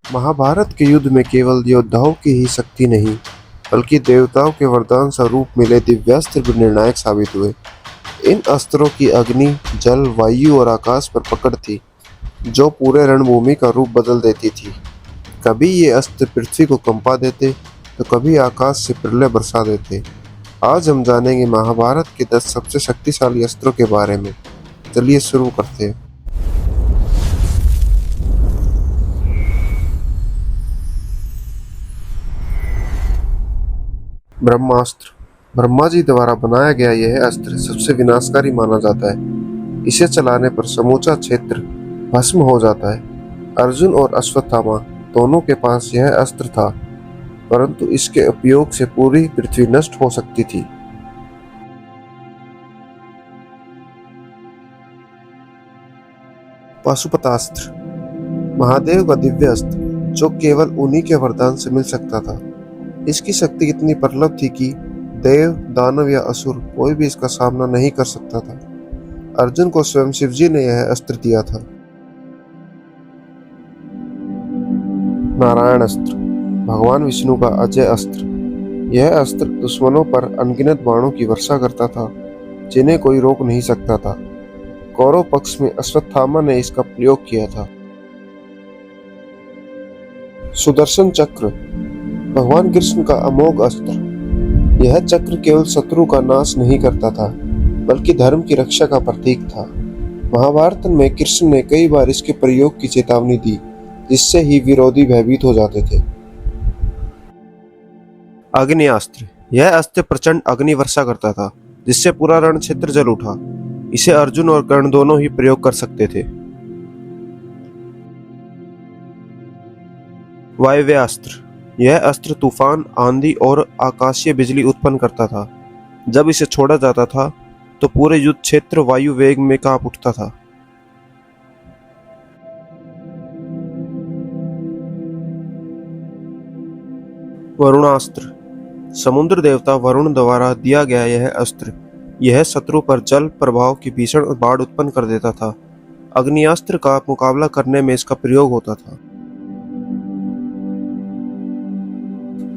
महाभारत के युद्ध में केवल योद्धाओं की ही शक्ति नहीं, बल्कि देवताओं के वरदान स्वरूप मिले दिव्यास्त्र भी निर्णायक साबित हुए। इन अस्त्रों की अग्नि, जल, वायु और आकाश पर पकड़ थी, जो पूरे रणभूमि का रूप बदल देती थी। कभी ये अस्त्र पृथ्वी को कंपा देते, तो कभी आकाश से प्रलय बरसा देते। आज हम जानेंगे महाभारत के 10 सबसे शक्तिशाली अस्त्रों के बारे में। चलिए शुरू करते हैं। ब्रह्मास्त्र। ब्रह्मा जी द्वारा बनाया गया यह अस्त्र सबसे विनाशकारी माना जाता है। इसे चलाने पर समूचा क्षेत्र भस्म हो जाता है। अर्जुन और अश्वत्थामा दोनों के पास यह अस्त्र था, परंतु इसके उपयोग से पूरी पृथ्वी नष्ट हो सकती थी। पाशुपतास्त्र। महादेव का दिव्य अस्त्र, जो केवल उन्हीं के वरदान से मिल सकता था। इसकी शक्ति इतनी प्रबल थी कि देव, दानव या असुर कोई भी इसका सामना नहीं कर सकता था। अर्जुन को स्वयं शिवजी ने यह अस्त्र दिया था। नारायण अस्त्र। भगवान विष्णु का अजय अस्त्र। यह अस्त्र दुश्मनों पर अनगिनत बाणों की वर्षा करता था, जिन्हें कोई रोक नहीं सकता था। कौरव पक्ष में अश्वत्थामा ने इसका प्रयोग किया था। सुदर्शन चक्र। भगवान कृष्ण का अमोघ अस्त्र। यह चक्र केवल शत्रु का नाश नहीं करता था, बल्कि धर्म की रक्षा का प्रतीक था। महाभारत में कृष्ण ने कई बार इसके प्रयोग की चेतावनी दी, जिससे ही विरोधी भयभीत हो जाते थे। आग्नेयास्त्र। यह अस्त्र प्रचंड अग्नि वर्षा करता था, जिससे पूरा रण क्षेत्र जल उठा। इसे अर्जुन और कर्ण दोनों ही प्रयोग कर सकते थे। वायव्यास्त्र। यह अस्त्र तूफान, आंधी और आकाशीय बिजली उत्पन्न करता था। जब इसे छोड़ा जाता था, तो पूरे युद्ध क्षेत्र वायु वेग में कांप उठता था। वरुणास्त्र। समुद्र देवता वरुण द्वारा दिया गया यह अस्त्र, यह शत्रु पर जल प्रभाव की भीषण बाढ़ उत्पन्न कर देता था। अग्नियास्त्र का मुकाबला करने में इसका प्रयोग होता था।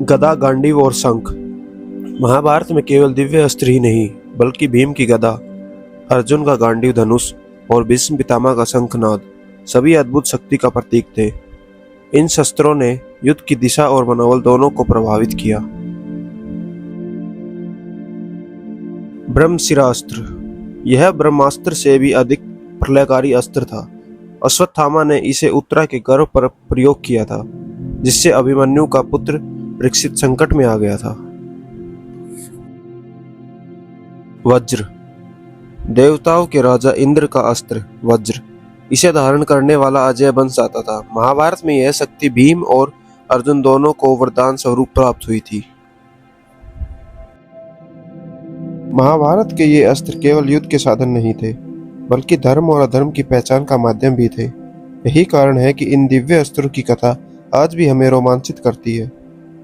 गदा, गांडीव और शंख। महाभारत में केवल दिव्य अस्त्र ही नहीं, बल्कि भीम की गदा, अर्जुन का गांडीव धनुष और भीष्म पितामह का शंखनाद सभी अद्भुत शक्ति का प्रतीक थे। इन शस्त्रों ने युद्ध की दिशा और मनोबल दोनों को प्रभावित किया। ब्रह्मशिरास्त्र। यह ब्रह्मास्त्र से भी अधिक प्रलयकारी अस्त्र था। अश्वत्थामा ने इसे उत्तरा के गर्भ पर प्रयोग किया था, जिससे अभिमन्यु का पुत्र परीक्षित संकट में आ गया था। वज्र। देवताओं के राजा इंद्र का अस्त्र वज्र, इसे धारण करने वाला अजय बन जाता था। महाभारत में यह शक्ति भीम और अर्जुन दोनों को वरदान स्वरूप प्राप्त हुई थी। महाभारत के ये अस्त्र केवल युद्ध के साधन नहीं थे, बल्कि धर्म और अधर्म की पहचान का माध्यम भी थे। यही कारण है कि इन दिव्य अस्त्रों की कथा आज भी हमें रोमांचित करती है,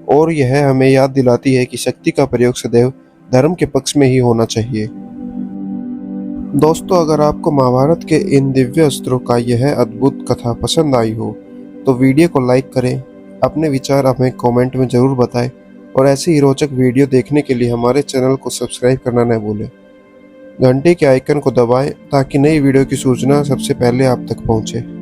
और यह हमें याद दिलाती है कि शक्ति का प्रयोग सदैव धर्म के पक्ष में ही होना चाहिए। दोस्तों, अगर आपको महाभारत के इन दिव्य अस्त्रों का यह अद्भुत कथा पसंद आई हो, तो वीडियो को लाइक करें, अपने विचार हमें कमेंट में जरूर बताएं, और ऐसे ही रोचक वीडियो देखने के लिए हमारे चैनल को सब्सक्राइब करना न भूलें। घंटे के आइकन को दबाएं, ताकि नई वीडियो की सूचना सबसे पहले आप तक पहुंचे।